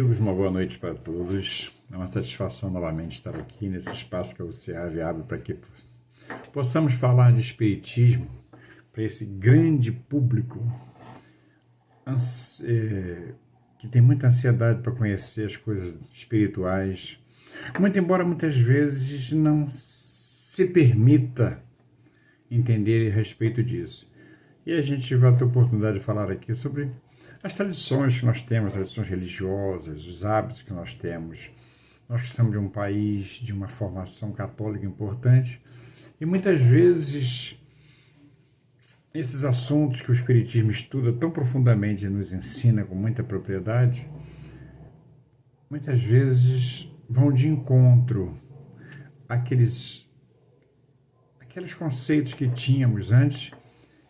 amigos, uma boa noite para todos. É uma satisfação novamente estar aqui nesse espaço que a UCAV abre para que possamos falar de espiritismo para esse grande público que tem muita ansiedade para conhecer as coisas espirituais, muito embora muitas vezes não se permita entender a respeito disso. E a gente vai ter a oportunidade de falar aqui sobre as tradições que nós temos, as tradições religiosas, os hábitos que nós temos. Nós que somos de um país de uma formação católica importante e muitas vezes esses assuntos que o Espiritismo estuda tão profundamente e nos ensina com muita propriedade, muitas vezes vão de encontro àqueles conceitos que tínhamos antes.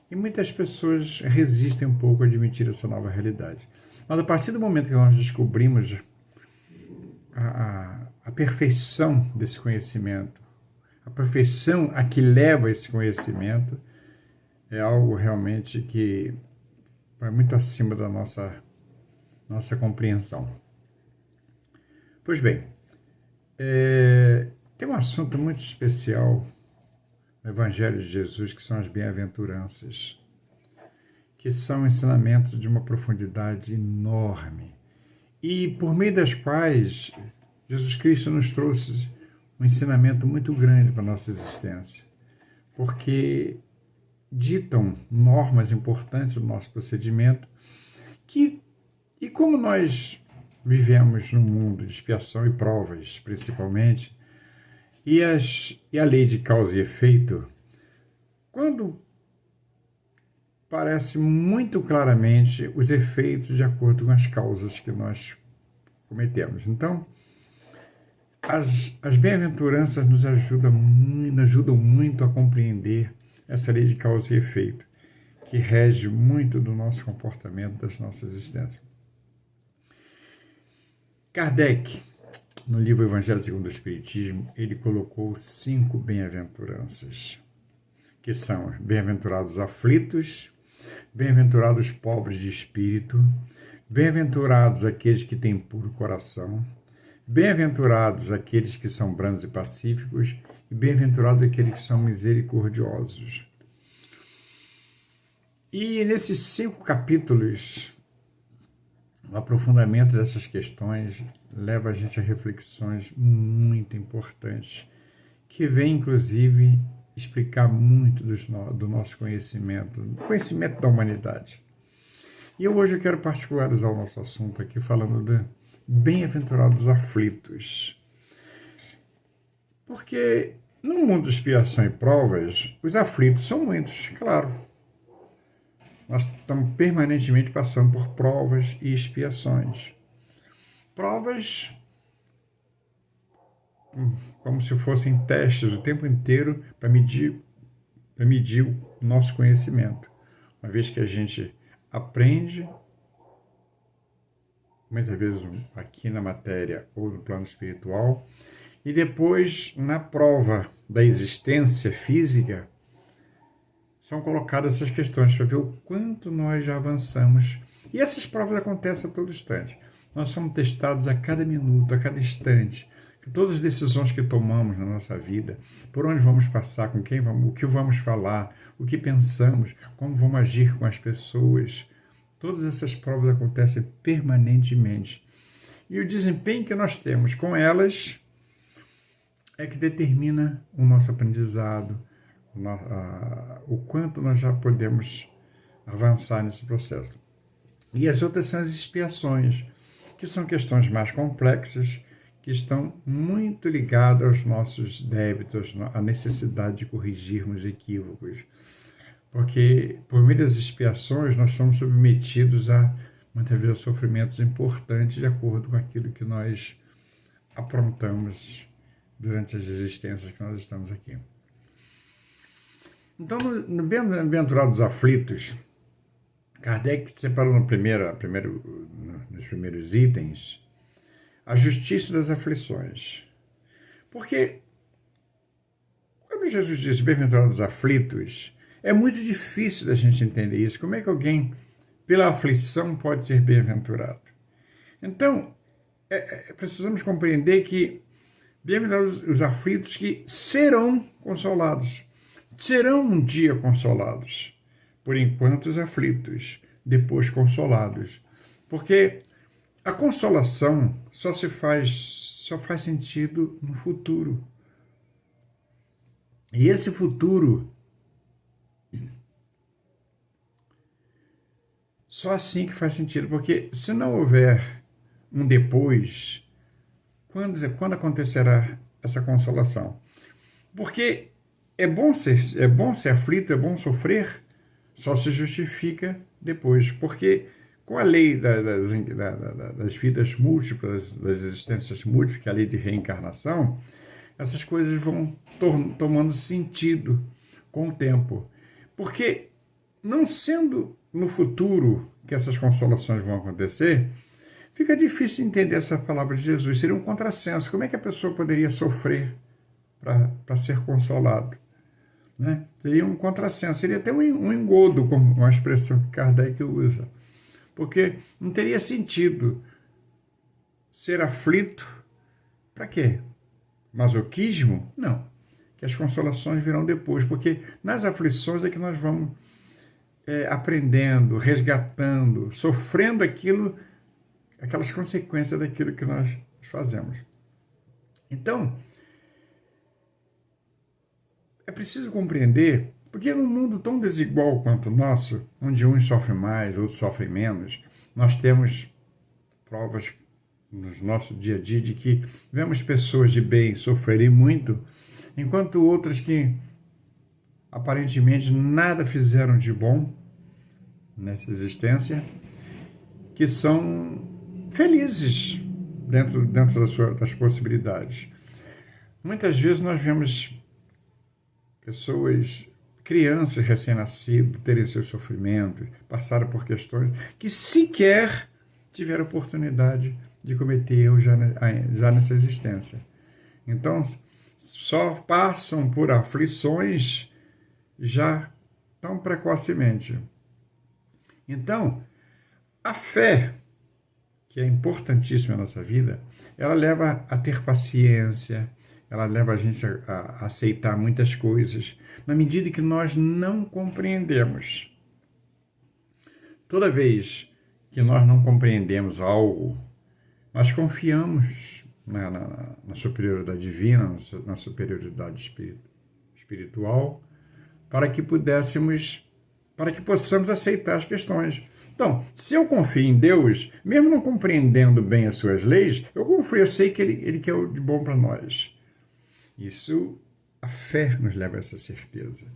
E muitas pessoas resistem um pouco a admitir essa nova realidade. Mas a partir do momento que nós descobrimos a perfeição desse conhecimento, a perfeição a que leva esse conhecimento, é algo realmente que vai muito acima da nossa compreensão. Pois bem, tem um assunto muito especial no Evangelho de Jesus, que são as bem-aventuranças, que são ensinamentos de uma profundidade enorme e por meio das quais Jesus Cristo nos trouxe um ensinamento muito grande para a nossa existência, porque ditam normas importantes do nosso procedimento e como nós vivemos num mundo de expiação e provas, principalmente, e a lei de causa e efeito, quando parece muito claramente os efeitos de acordo com as causas que nós cometemos. Então, as bem-aventuranças nos ajudam muito a compreender essa lei de causa e efeito, que rege muito do nosso comportamento, das nossas existências. Kardec, no livro Evangelho segundo o Espiritismo, ele colocou 5 bem-aventuranças, que são bem-aventurados aflitos, bem-aventurados pobres de espírito, bem-aventurados aqueles que têm puro coração, bem-aventurados aqueles que são brandos e pacíficos, e bem-aventurados aqueles que são misericordiosos. E nesses 5 capítulos, o aprofundamento dessas questões leva a gente a reflexões muito importantes, que vem, inclusive, explicar muito do nosso conhecimento, do conhecimento da humanidade. E hoje eu quero particularizar o nosso assunto aqui, falando de bem-aventurados aflitos. Porque no mundo de expiação e provas, os aflitos são muitos, claro. Nós estamos permanentemente passando por provas e expiações. Provas como se fossem testes o tempo inteiro para medir o nosso conhecimento. Uma vez que a gente aprende, muitas vezes aqui na matéria ou no plano espiritual, e depois na prova da existência física, são colocadas essas questões para ver o quanto nós já avançamos. E essas provas acontecem a todo instante. Nós somos testados a cada minuto, a cada instante. Todas as decisões que tomamos na nossa vida, por onde vamos passar, com quem vamos, o que vamos falar, o que pensamos, como vamos agir com as pessoas. Todas essas provas acontecem permanentemente. E o desempenho que nós temos com elas é que determina o nosso aprendizado, o quanto nós já podemos avançar nesse processo. E as outras são as expiações, que são questões mais complexas, que estão muito ligadas aos nossos débitos, à necessidade de corrigirmos equívocos. Porque, por meio das expiações, nós somos submetidos a, muitas vezes, a sofrimentos importantes de acordo com aquilo que nós aprontamos durante as existências que nós estamos aqui. Então, no Bem-aventurados aflitos, Kardec separou nos primeiros itens a justiça das aflições. Porque, quando Jesus diz bem-aventurados aflitos, é muito difícil da gente entender isso. Como é que alguém, pela aflição, pode ser bem-aventurado? Então, precisamos compreender que bem-aventurados os aflitos que serão consolados. Serão um dia consolados. Por enquanto os aflitos, depois consolados. Porque a consolação só faz sentido no futuro. E esse futuro, só assim que faz sentido, porque se não houver um depois, quando acontecerá essa consolação? Porque é bom ser aflito, é bom sofrer, só se justifica depois, porque com a lei das vidas múltiplas, das existências múltiplas, que é a lei de reencarnação, essas coisas vão tomando sentido com o tempo. Porque não sendo no futuro que essas consolações vão acontecer, fica difícil entender essa palavra de Jesus. Seria um contrassenso. Como é que a pessoa poderia sofrer para ser consolado? Né? Seria um contrassenso, seria até um engodo, como uma expressão que Kardec usa. Porque não teria sentido ser aflito para quê? Masoquismo? Não. Que as consolações virão depois, porque nas aflições é que nós vamos aprendendo, resgatando, sofrendo aquelas consequências daquilo que nós fazemos. Então, é preciso compreender, porque num mundo tão desigual quanto o nosso, onde uns sofrem mais, outros sofrem menos, nós temos provas no nosso dia a dia de que vemos pessoas de bem sofrerem muito, enquanto outras que aparentemente nada fizeram de bom nessa existência, que são felizes dentro das possibilidades. Muitas vezes nós vemos pessoas, crianças recém-nascidas, terem seus sofrimentos, passaram por questões que sequer tiveram oportunidade de cometer erros já nessa existência. Então, só passam por aflições já tão precocemente. Então, a fé, que é importantíssima na nossa vida, ela leva a ter paciência, ela leva a gente a aceitar muitas coisas, na medida que nós não compreendemos. Toda vez que nós não compreendemos algo, nós confiamos na superioridade divina, na superioridade espiritual, para que possamos aceitar as questões. Então, se eu confio em Deus, mesmo não compreendendo bem as suas leis, eu sei que Ele quer o de bom para nós. Isso, a fé nos leva a essa certeza.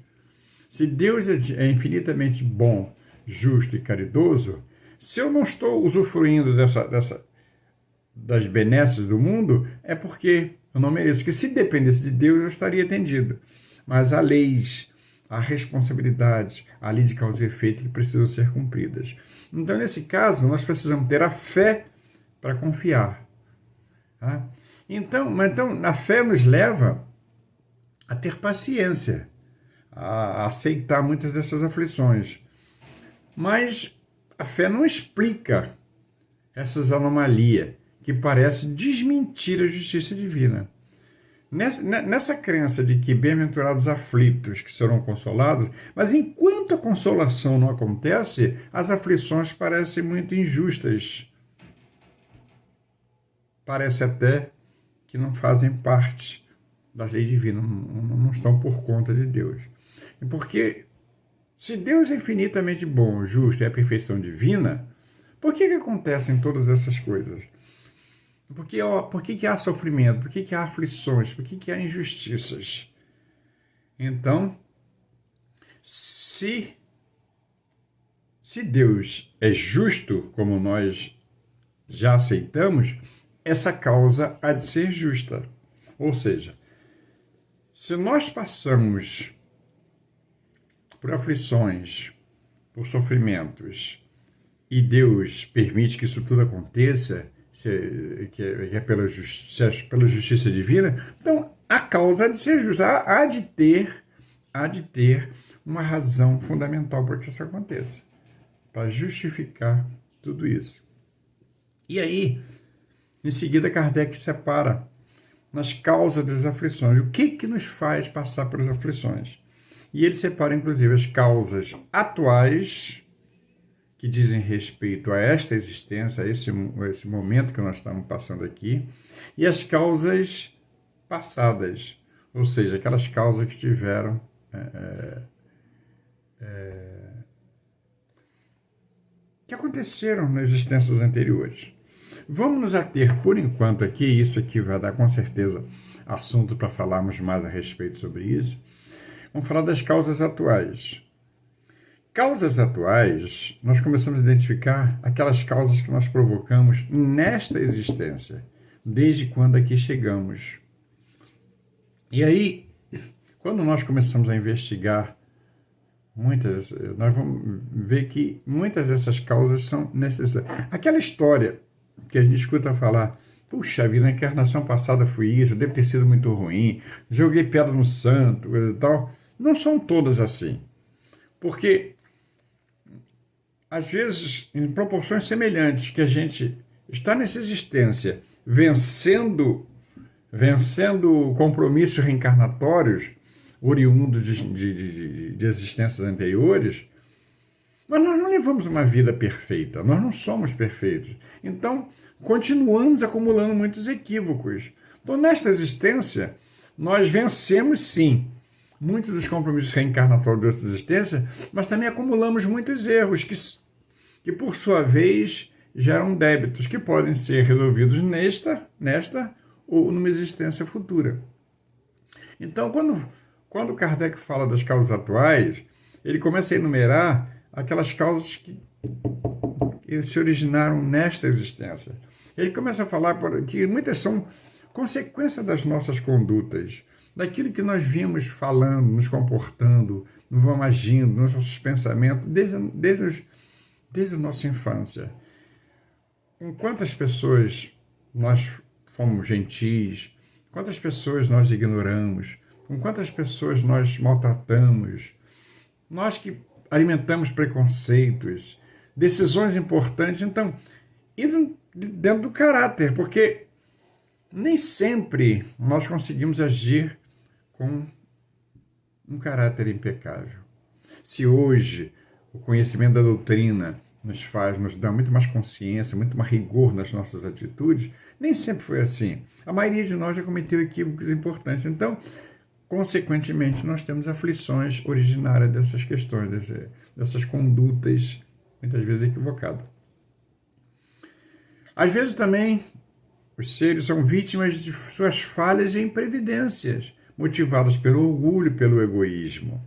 Se Deus é infinitamente bom, justo e caridoso, se eu não estou usufruindo das benesses do mundo, é porque eu não mereço. Porque se dependesse de Deus, eu estaria atendido. Mas há leis, há responsabilidades, há lei de causa e efeito que precisam ser cumpridas. Então, nesse caso, nós precisamos ter a fé para confiar. Tá? Então, a fé nos leva a ter paciência, a aceitar muitas dessas aflições. Mas a fé não explica essas anomalias que parecem desmentir a justiça divina. Nessa crença de que bem-aventurados aflitos que serão consolados, mas enquanto a consolação não acontece, as aflições parecem muito injustas. Parece até que não fazem parte da lei divina, não estão por conta de Deus. E porque se Deus é infinitamente bom, justo e é a perfeição divina, por que acontecem todas essas coisas? Por que há sofrimento? Por que há aflições? Por que há injustiças? Então, se Deus é justo, como nós já aceitamos, essa causa há de ser justa. Ou seja, se nós passamos por aflições, por sofrimentos, e Deus permite que isso tudo aconteça, que é pela justiça divina, então a causa há de ser justa, há de ter uma razão fundamental para que isso aconteça, para justificar tudo isso. E aí, Em seguida, Kardec separa nas causas das aflições. O que nos faz passar pelas aflições? E ele separa, inclusive, as causas atuais, que dizem respeito a esta existência, a esse momento que nós estamos passando aqui, e as causas passadas, ou seja, aquelas causas que tiveram que aconteceram nas existências anteriores. Vamos nos ater, por enquanto, aqui, isso aqui vai dar com certeza assunto para falarmos mais a respeito sobre isso. Vamos falar das causas atuais. Causas atuais, nós começamos a identificar aquelas causas que nós provocamos nesta existência, desde quando aqui chegamos. E aí, quando nós começamos a investigar nós vamos ver que muitas dessas causas são necessárias. Aquela história que a gente escuta falar, puxa vida, na encarnação passada fui isso, deve ter sido muito ruim, joguei pedra no santo e tal. Não são todas assim. Porque, às vezes, em proporções semelhantes, que a gente está nessa existência vencendo compromissos reencarnatórios, oriundos de existências anteriores, mas nós não levamos uma vida perfeita, nós não somos perfeitos. Então, continuamos acumulando muitos equívocos. Então, nesta existência, nós vencemos, sim, muitos dos compromissos reencarnatórios de outra existência, mas também acumulamos muitos erros que por sua vez, geram débitos que podem ser resolvidos nesta ou numa existência futura. Então, quando Kardec fala das causas atuais, ele começa a enumerar aquelas causas que se originaram nesta existência. Ele começa a falar que muitas são consequência das nossas condutas, daquilo que nós vimos falando, nos comportando, nos vamos agindo, nos nossos pensamentos, desde a nossa infância. Com quantas pessoas nós fomos gentis, quantas pessoas nós ignoramos, com quantas pessoas nós maltratamos, nós que alimentamos preconceitos, decisões importantes. Então, e dentro do caráter, porque nem sempre nós conseguimos agir com um caráter impecável. Se hoje o conhecimento da doutrina nos dá muito mais consciência, muito mais rigor nas nossas atitudes, nem sempre foi assim. A maioria de nós já cometeu equívocos importantes. Então, consequentemente, nós temos aflições originárias dessas questões, dessas condutas, muitas vezes equivocadas. Às vezes também, os seres são vítimas de suas falhas e imprevidências, motivadas pelo orgulho, pelo egoísmo,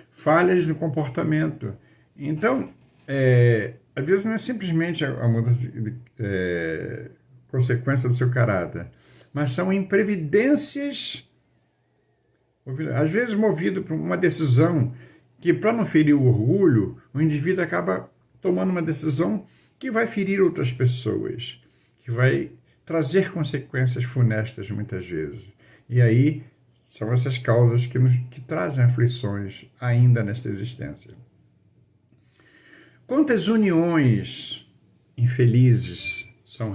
falhas no comportamento. Então, às vezes não é simplesmente a mudança, consequência do seu caráter, mas são imprevidências, às vezes movido por uma decisão que, para não ferir o orgulho, o indivíduo acaba tomando uma decisão que vai ferir outras pessoas, que vai trazer consequências funestas muitas vezes. E aí são essas causas que trazem aflições ainda nesta existência. Quantas uniões infelizes são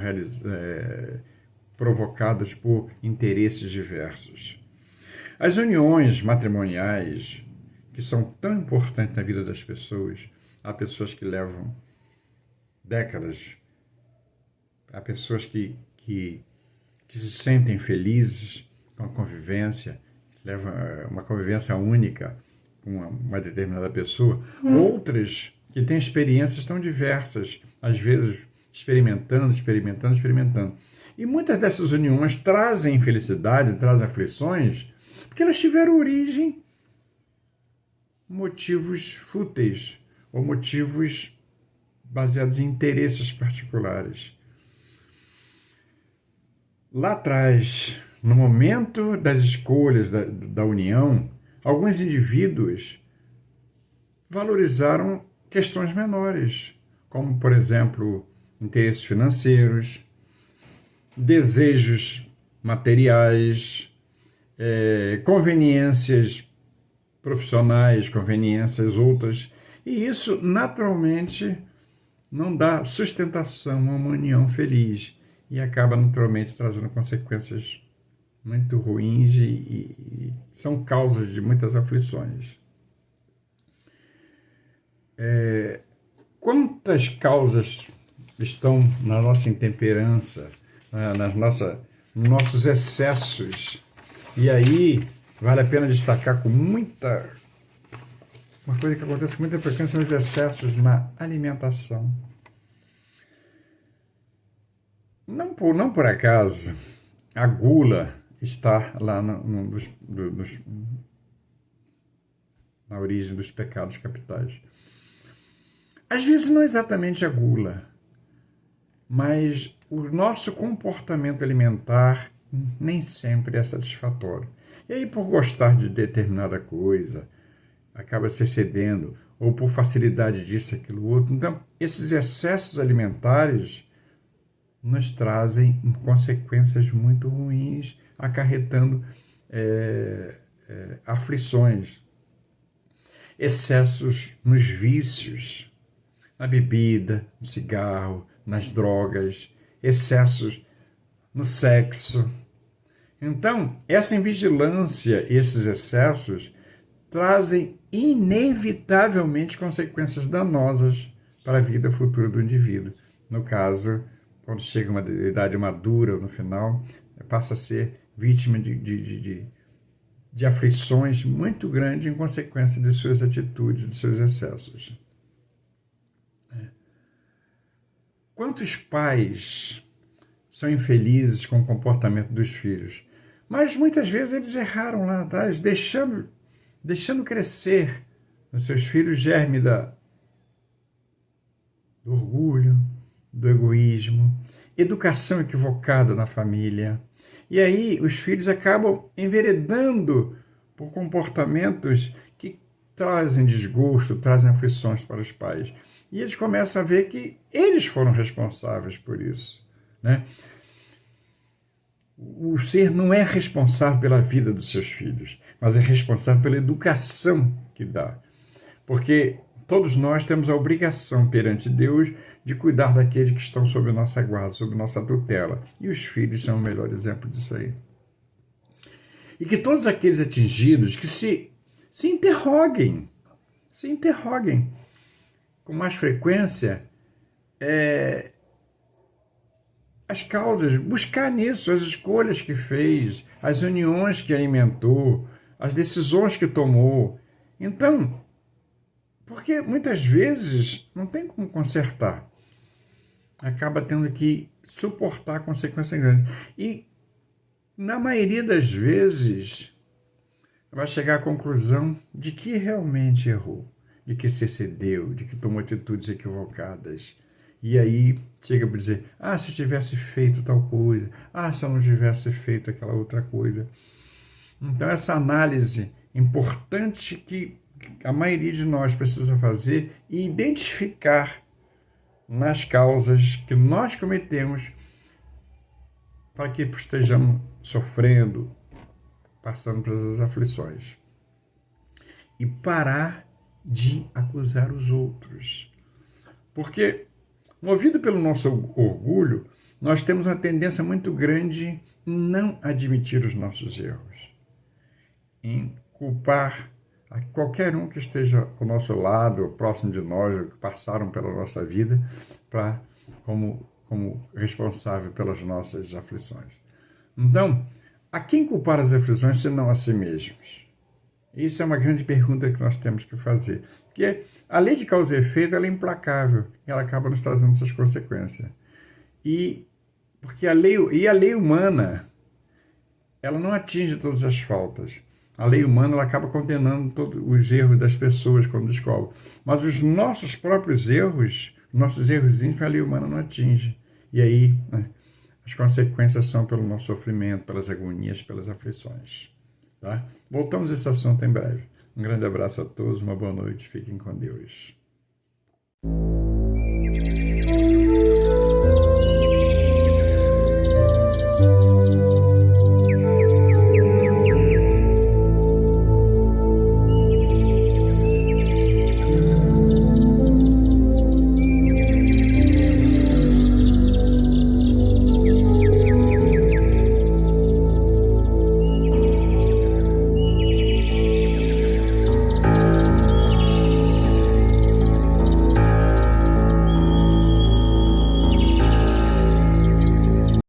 provocadas por interesses diversos? As uniões matrimoniais, que são tão importantes na vida das pessoas, há pessoas que levam décadas, há pessoas que se sentem felizes com a convivência, levam uma convivência única com uma determinada pessoa, outras que têm experiências tão diversas, às vezes experimentando. E muitas dessas uniões trazem infelicidade, trazem aflições, porque elas tiveram origem em motivos fúteis, ou motivos baseados em interesses particulares. Lá atrás, no momento das escolhas da união, alguns indivíduos valorizaram questões menores, como, por exemplo, interesses financeiros, desejos materiais, conveniências profissionais, conveniências outras, e isso naturalmente não dá sustentação a uma união feliz. e acaba naturalmente trazendo consequências muito ruins e são causas de muitas aflições. Quantas causas estão na nossa intemperança, nos nossos excessos? E aí vale a pena destacar uma coisa que acontece com muita frequência são os excessos na alimentação. Não por acaso, a gula está lá na origem dos pecados capitais. Às vezes não é exatamente a gula, mas o nosso comportamento alimentar nem sempre é satisfatório. E aí, por gostar de determinada coisa, acaba se excedendo, ou por facilidade disso, aquilo, outro. Então, esses excessos alimentares nos trazem consequências muito ruins, acarretando aflições, excessos nos vícios, na bebida, no cigarro, nas drogas, excessos no sexo. Então, essa invigilância, esses excessos, trazem inevitavelmente consequências danosas para a vida futura do indivíduo. No caso, quando chega uma idade madura, no final, passa a ser vítima de aflições muito grandes em consequência de suas atitudes, de seus excessos. Quantos pais são infelizes com o comportamento dos filhos? Mas muitas vezes eles erraram lá atrás, deixando crescer nos seus filhos germe do orgulho, do egoísmo, educação equivocada na família. E aí os filhos acabam enveredando por comportamentos que trazem desgosto, trazem aflições para os pais. E eles começam a ver que eles foram responsáveis por isso, né? O ser não é responsável pela vida dos seus filhos, mas é responsável pela educação que dá. Porque todos nós temos a obrigação perante Deus de cuidar daqueles que estão sob nossa guarda, sob nossa tutela. E os filhos são o melhor exemplo disso aí. E que todos aqueles atingidos que se interroguem com mais frequência as causas, buscar nisso as escolhas que fez, as uniões que alimentou, as decisões que tomou. Então, porque muitas vezes não tem como consertar, acaba tendo que suportar consequências grandes. E, na maioria das vezes, vai chegar à conclusão de que realmente errou, de que se excedeu, de que tomou atitudes equivocadas. E aí chega para dizer, se eu tivesse feito tal coisa, se eu não tivesse feito aquela outra coisa. Então essa análise importante que a maioria de nós precisa fazer e identificar nas causas que nós cometemos para que estejamos sofrendo, passando pelas aflições. E parar de acusar os outros. Porque, movido pelo nosso orgulho, nós temos uma tendência muito grande em não admitir os nossos erros, em culpar a qualquer um que esteja ao nosso lado, ou próximo de nós, ou que passaram pela nossa vida, como responsável pelas nossas aflições. Então, a quem culpar as aflições senão a si mesmos? Isso é uma grande pergunta que nós temos que fazer. Porque a lei de causa e efeito ela é implacável e ela acaba nos trazendo essas consequências. Porque a lei humana ela não atinge todas as faltas. A lei humana ela acaba condenando todos os erros das pessoas quando descobre. Mas os nossos próprios erros, nossos erros íntimos, a lei humana não atinge. E aí, as consequências são pelo nosso sofrimento, pelas agonias, pelas aflições. Tá? Voltamos a esse assunto em breve. Um grande abraço a todos, uma boa noite, fiquem com Deus.